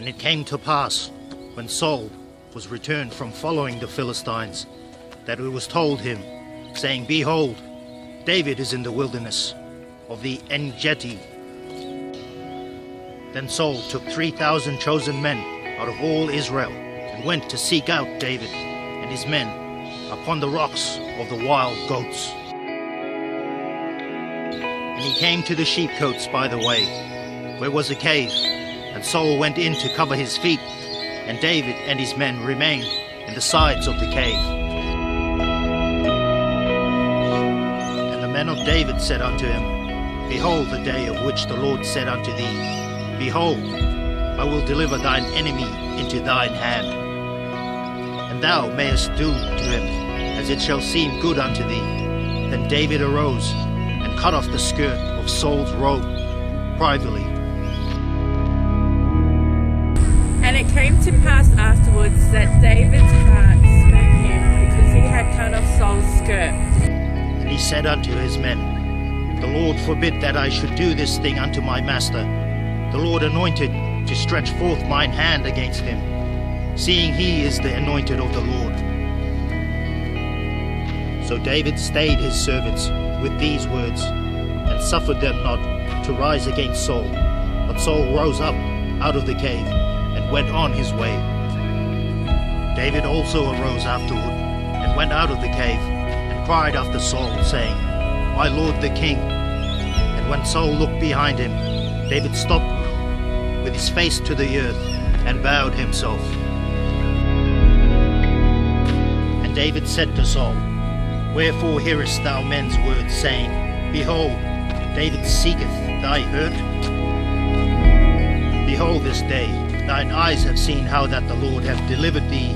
it came to pass, when Saul was returned from following the Philistines, that it was told him, saying, Behold, David is in the wilderness of the En-Gedi. Then Saul took 3,000 chosen men out of all Israel, and went to seek out David and his men upon the rocks of the wild goats. And he came to the sheepcotes by the way, where was a cave, and Saul went in to cover his feet, and David and his men remained in the sides of the cave. And the men of David said unto him, Behold the day of which the Lord said unto thee, Behold, I will deliver thine enemy into thine hand, and thou mayest do to him as it shall seem good unto thee. Then David arose and cut off the skirt of Saul's robe privately. And it came to pass afterwards that David's heart smote him, because he had cut off Saul's skirt. And he said unto his men, The Lord forbid that I should do this thing unto my master. The Lord anointed to stretch forth mine hand against him, seeing he is the anointed of the Lord. So David stayed his servants with these words, and suffered them not to rise against Saul. But Saul rose up out of the cave, and went on his way. David also arose afterward, and went out of the cave, and cried after Saul, saying, My lord the king. And when Saul looked behind him, David stopped with his face to the earth, and bowed himself. And David said to Saul, Wherefore hearest thou men's words, saying, Behold, David seeketh thy hurt? Behold, this day thine eyes have seen how that the Lord hath delivered thee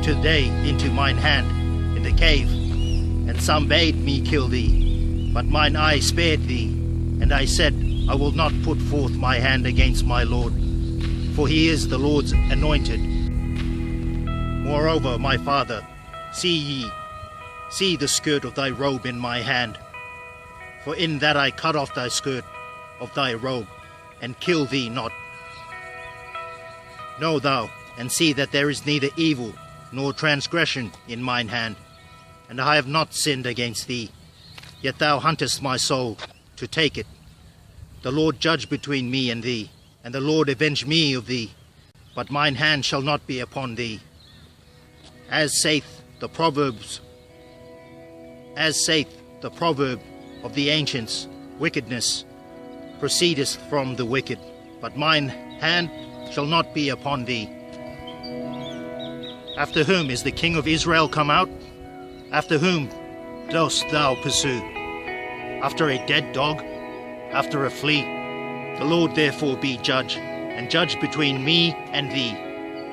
today into mine hand in the cave. And some bade me kill thee, but mine eye spared thee. And I said, I will not put forth my hand against my Lord, for he is the Lord's anointed. Moreover, my father, see the skirt of thy robe in my hand. For in that I cut off thy skirt of thy robe, and kill thee not. Know thou, and see that there is neither evil nor transgression in mine hand, and I have not sinned against thee. Yet thou huntest my soul to take it. The Lord judge between me and thee, and the Lord avenge me of thee, but mine hand shall not be upon thee. As saith the proverb of the ancients, wickedness proceedeth from the wicked, but mine hand shall not be upon thee. After whom is the king of Israel come out? After whom dost thou pursue? After a dead dog? After a flea? The Lord therefore be judge, and judge between me and thee,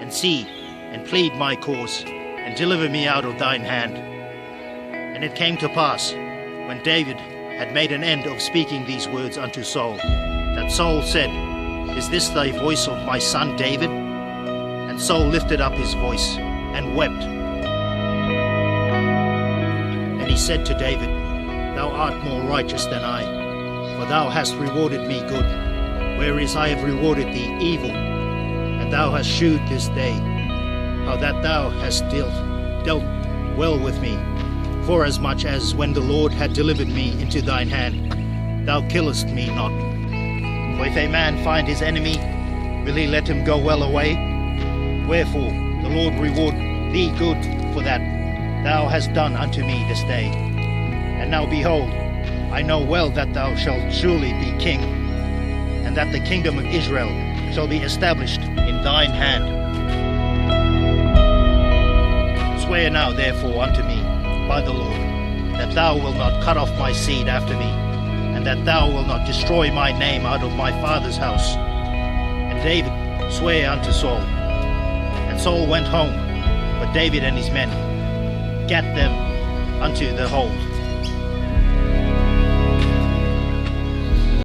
and see, and plead my cause, and deliver me out of thine hand. And it came to pass, when David had made an end of speaking these words unto Saul, that Saul said, Is this thy voice of my son David? And Saul lifted up his voice, and wept. And he said to David, Thou art more righteous than I, for thou hast rewarded me good, whereas I have rewarded thee evil. And thou hast shewed this day how that thou hast dealt well with me, forasmuch as when the Lord had delivered me into thine hand, thou killest me not. For if a man find his enemy, will he let him go well away? Wherefore the Lord reward thee good for that thou hast done unto me this day. And now behold, I know well that thou shalt surely be king, and that the kingdom of Israel shall be established in thine hand. Swear now therefore unto me by the Lord, that thou wilt not cut off my seed after me, and that thou wilt not destroy my name out of my father's house. And David sware unto Saul. And Saul went home, but David and his men gat them unto the hold.